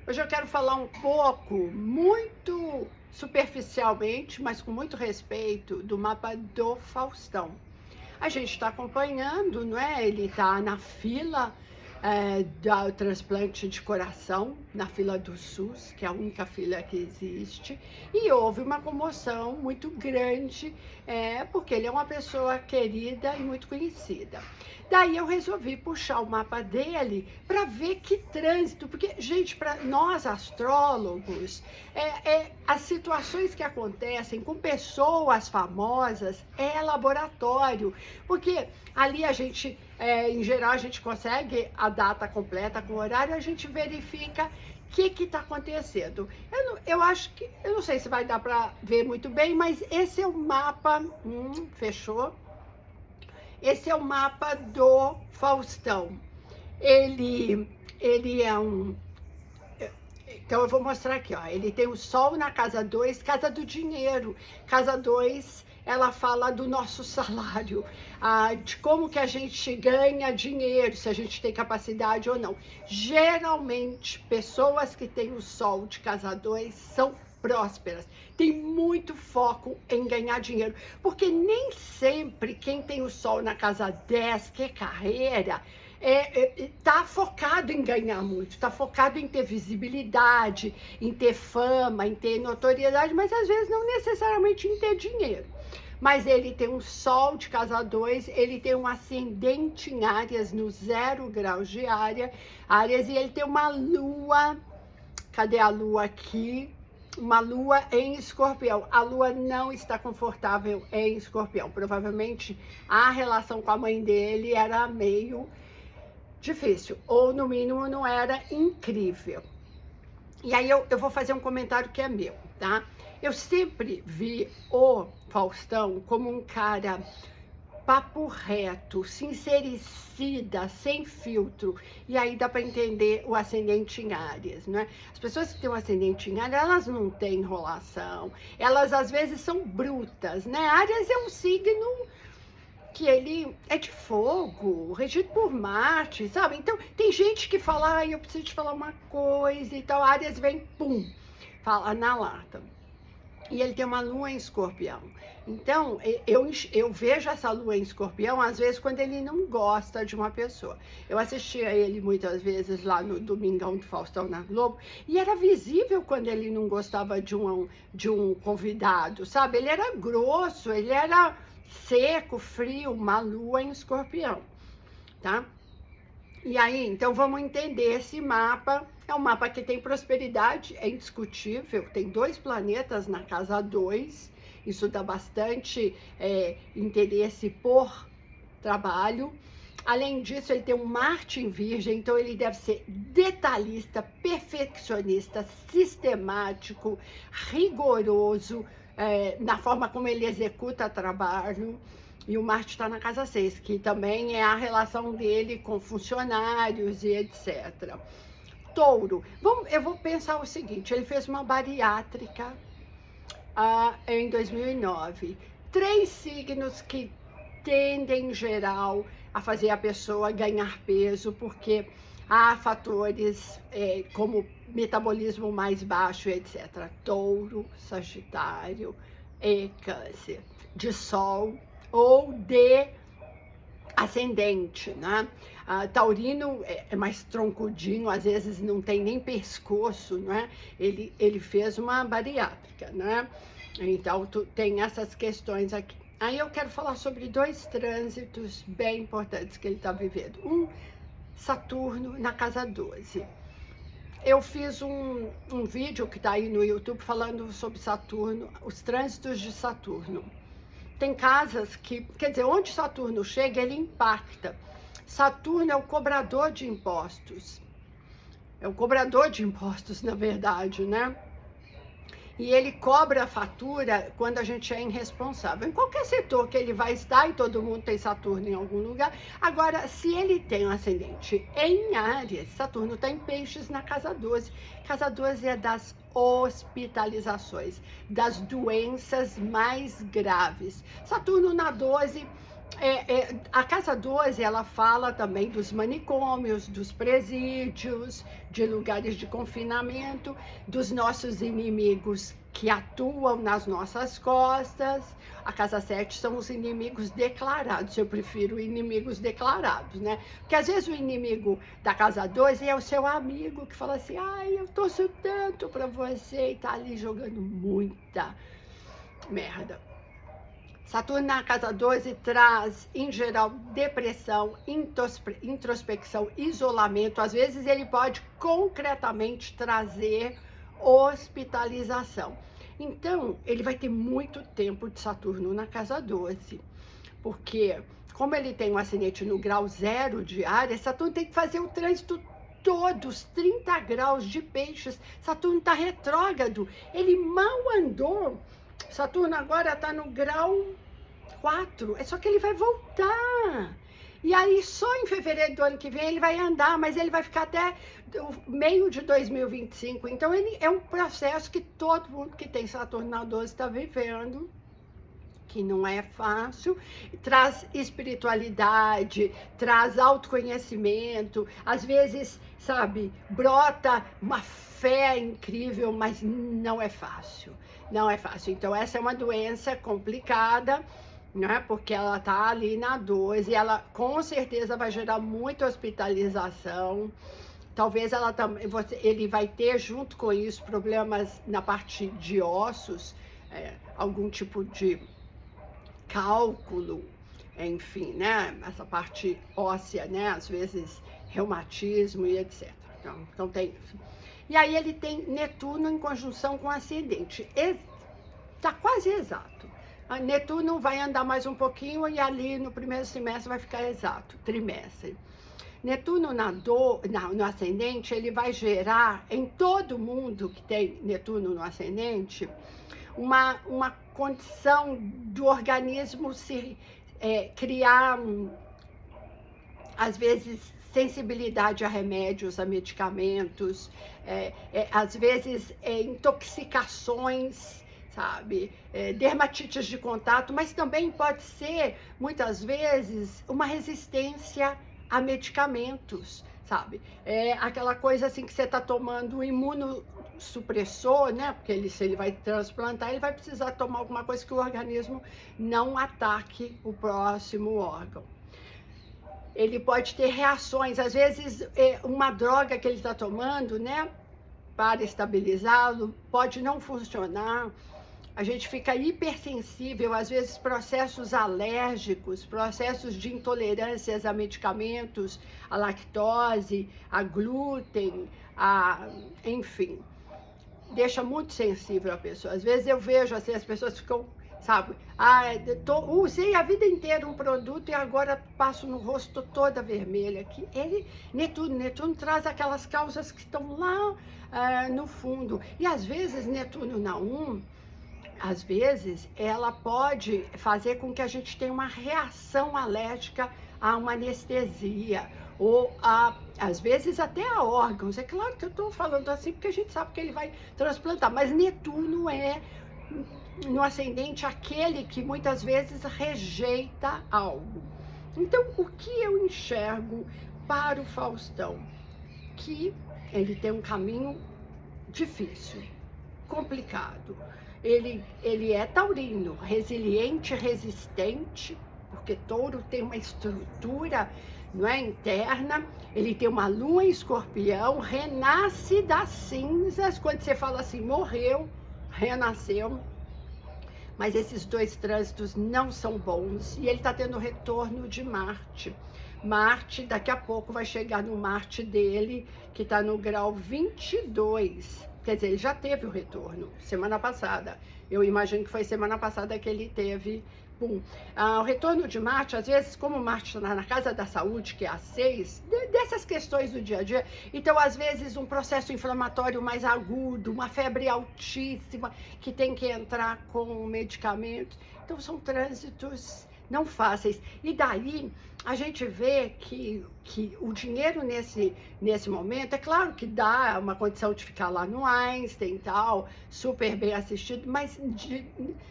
Hoje eu quero falar um pouco, muito superficialmente, mas com muito respeito, do mapa do Faustão. A gente está acompanhando, não é? Ele está na fila do transplante de coração, na fila do SUS, que é a única fila que existe, e houve uma comoção muito grande, porque ele é uma pessoa querida e muito conhecida. Daí eu resolvi puxar o mapa dele para ver que trânsito, porque, gente, para nós astrólogos, as situações que acontecem com pessoas famosas é laboratório, porque ali a gente, em geral, a gente consegue a data completa com o horário, a gente verifica o que está acontecendo. Eu acho que, eu não sei se vai dar para ver muito bem, mas esse é o mapa, fechou? Esse é o mapa do Faustão. Ele é um... Então eu vou mostrar aqui, ó. Ele tem o Sol na casa 2, casa do dinheiro. Casa 2, ela fala do nosso salário, de como que a gente ganha dinheiro, se a gente tem capacidade ou não. Geralmente, pessoas que têm o Sol de casa 2 são prósperas, tem muito foco em ganhar dinheiro, porque nem sempre quem tem o Sol na casa 10, que é carreira, tá focado em ganhar muito, tá focado em ter visibilidade, em ter fama, em ter notoriedade, mas às vezes não necessariamente em ter dinheiro. Mas ele tem um Sol de casa 2, ele tem um ascendente em Áries no 0 graus de Áries, e ele tem uma Lua, cadê a Lua aqui? Uma Lua em Escorpião. A Lua não está confortável em Escorpião. Provavelmente a relação com a mãe dele era meio difícil, ou no mínimo não era incrível. E aí eu vou fazer um comentário que é meu, tá? Eu sempre vi o Faustão como um cara papo reto, sincericida, sem filtro. E aí dá para entender o ascendente em Áries, né? As pessoas que têm um ascendente em Áries, elas não têm enrolação. Elas às vezes são brutas, né? Áries é um signo que ele é de fogo, regido por Marte, sabe? Então, tem gente que fala, eu preciso te falar uma coisa e tal, Áries vem, pum, fala na lata. E ele tem uma lua em Escorpião. Então, eu vejo essa lua em Escorpião, às vezes, quando ele não gosta de uma pessoa. Eu assistia ele muitas vezes lá no Domingão do Faustão na Globo, e era visível quando ele não gostava de um convidado, sabe? Ele era grosso, ele era seco, frio, uma lua em Escorpião, tá? E aí, então vamos entender esse mapa. É um mapa que tem prosperidade, é indiscutível, tem 2 planetas na casa 2, isso dá bastante interesse por trabalho. Além disso, ele tem um Marte em Virgem, então ele deve ser detalhista, perfeccionista, sistemático, rigoroso, na forma como ele executa trabalho. E o Marte está na casa 6, que também é a relação dele com funcionários e etc. Touro, eu vou pensar o seguinte, ele fez uma bariátrica em 2009. 3 signos que tendem, em geral, a fazer a pessoa ganhar peso, porque há fatores como metabolismo mais baixo, etc. Touro, Sagitário e Câncer. De Sol ou de ascendente, né? Taurino é mais troncudinho, às vezes não tem nem pescoço, né? Ele fez uma bariátrica, né? Então, tem essas questões aqui. Aí eu quero falar sobre 2 trânsitos bem importantes que ele está vivendo. Saturno na casa 12. Eu fiz um vídeo que está aí no YouTube falando sobre Saturno, os trânsitos de Saturno. Tem casas que, quer dizer, onde Saturno chega, ele impacta. Saturno é o cobrador de impostos. É o cobrador de impostos, na verdade, né? E ele cobra a fatura quando a gente é irresponsável. Em qualquer setor que ele vai estar, e todo mundo tem Saturno em algum lugar. Agora, se ele tem um ascendente em Áries, Saturno está em Peixes na casa 12. Casa 12 é das hospitalizações, das doenças mais graves. Saturno na 12 A casa 12, ela fala também dos manicômios, dos presídios, de lugares de confinamento, dos nossos inimigos que atuam nas nossas costas. A casa 7 são os inimigos declarados, eu prefiro inimigos declarados, né? Porque às vezes o inimigo da casa 12 é o seu amigo que fala assim, ai, eu torço tanto pra você, e tá ali jogando muita merda. Saturno na casa 12 traz, em geral, depressão, introspecção, isolamento. Às vezes ele pode concretamente trazer hospitalização. Então, ele vai ter muito tempo de Saturno na casa 12, porque como ele tem um ascendente no grau 0 de Áries, Saturno tem que fazer o trânsito todos 30 graus de Peixes. Saturno está retrógrado, ele mal andou. Saturno agora está no grau 4, é só que ele vai voltar. E aí, só em fevereiro do ano que vem ele vai andar, mas ele vai ficar até o meio de 2025. Então, ele é um processo que todo mundo que tem Saturno na 12 está vivendo, que não é fácil, traz espiritualidade, traz autoconhecimento, às vezes, sabe, brota uma fé incrível, mas não é fácil, não é fácil. Então, essa é uma doença complicada, né? Porque ela tá ali na 12, e ela com certeza vai gerar muita hospitalização. Talvez ela também, ele vai ter junto com isso problemas na parte de ossos, algum tipo de cálculo, enfim, né? Essa parte óssea, né? Às vezes reumatismo e etc. Então tem isso. E aí ele tem Netuno em conjunção com ascendente. Tá quase exato. A Netuno vai andar mais um pouquinho e ali no primeiro semestre vai ficar exato, trimestre. Netuno no ascendente, ele vai gerar em todo mundo que tem Netuno no ascendente uma condição do organismo se criar, às vezes, sensibilidade a remédios, a medicamentos, às vezes intoxicações, sabe, dermatites de contato, mas também pode ser, muitas vezes, uma resistência a medicamentos, sabe, aquela coisa assim que você está tomando imunossupressor, né, porque se ele vai transplantar, ele vai precisar tomar alguma coisa que o organismo não ataque o próximo órgão. Ele pode ter reações, às vezes uma droga que ele está tomando, né, para estabilizá-lo, pode não funcionar. A gente fica hipersensível, às vezes processos alérgicos, processos de intolerâncias a medicamentos, a lactose, a glúten, enfim, deixa muito sensível a pessoa. Às vezes eu vejo assim, as pessoas ficam, sabe, usei a vida inteira um produto e agora passo no rosto toda vermelha. Netuno traz aquelas causas que estão lá no fundo. E às vezes Netuno na 1, às vezes, ela pode fazer com que a gente tenha uma reação alérgica a uma anestesia, ou às vezes até a órgãos. É claro que eu estou falando assim porque a gente sabe que ele vai transplantar, mas Netuno é, no ascendente, aquele que muitas vezes rejeita algo. Então, o que eu enxergo para o Faustão? Que ele tem um caminho difícil, complicado. Ele é taurino, resiliente, resistente, porque touro tem uma estrutura, não é, interna. Ele tem uma lua em escorpião, renasce das cinzas. Quando você fala assim, morreu, renasceu. Mas esses dois trânsitos não são bons. E ele está tendo retorno de Marte. Marte, daqui a pouco, vai chegar no Marte dele, que está no grau 22. Quer dizer, ele já teve o retorno, semana passada. Eu imagino que foi semana passada que ele teve, o retorno de Marte, às vezes, como Marte está na casa da saúde, que é a 6, dessas questões do dia a dia, então, às vezes, um processo inflamatório mais agudo, uma febre altíssima, que tem que entrar com medicamentos. Então, são trânsitos não fáceis. E daí, a gente vê que o dinheiro nesse momento, é claro que dá uma condição de ficar lá no Einstein e tal, super bem assistido, mas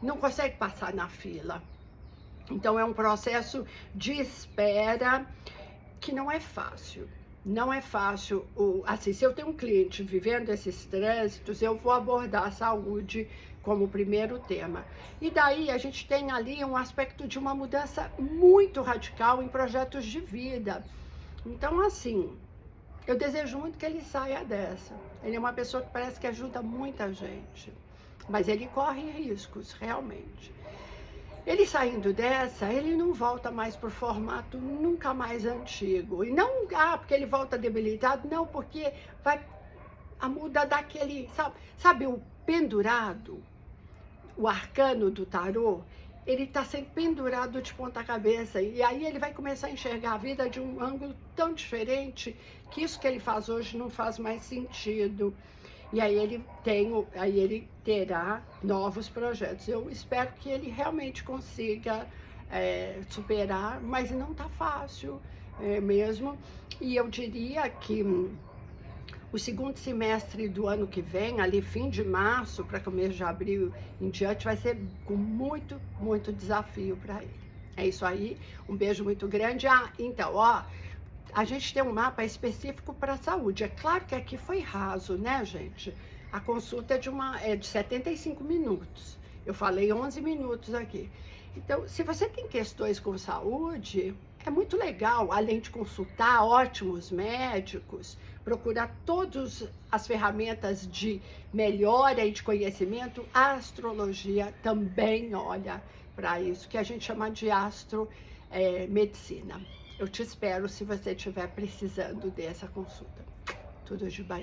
não consegue passar na fila. Então, é um processo de espera que não é fácil. Não é fácil. Assim, se eu tenho um cliente vivendo esses trânsitos, eu vou abordar a saúde como primeiro tema. E daí a gente tem ali um aspecto de uma mudança muito radical em projetos de vida. Então, assim, eu desejo muito que ele saia dessa. Ele é uma pessoa que parece que ajuda muita gente, mas ele corre riscos, realmente. Ele saindo dessa, ele não volta mais para o formato nunca mais antigo. E não, porque ele volta debilitado, não, porque vai a muda daquele, sabe o pendurado, o arcano do tarô, ele está sempre pendurado de ponta cabeça, e aí ele vai começar a enxergar a vida de um ângulo tão diferente, que isso que ele faz hoje não faz mais sentido. E aí ele terá novos projetos. Eu espero que ele realmente consiga superar, mas não está fácil mesmo. E eu diria que o segundo semestre do ano que vem, ali fim de março para começo de abril em diante, vai ser com muito, muito desafio para ele. É isso aí, um beijo muito grande. Então, a gente tem um mapa específico para a saúde. É claro que aqui foi raso, né, gente? A consulta é de 75 minutos. Eu falei 11 minutos aqui. Então, se você tem questões com saúde, é muito legal, além de consultar ótimos médicos, procurar todas as ferramentas de melhora e de conhecimento, a astrologia também olha para isso, que a gente chama de astromedicina. Eu te espero se você estiver precisando dessa consulta. Tudo de bom.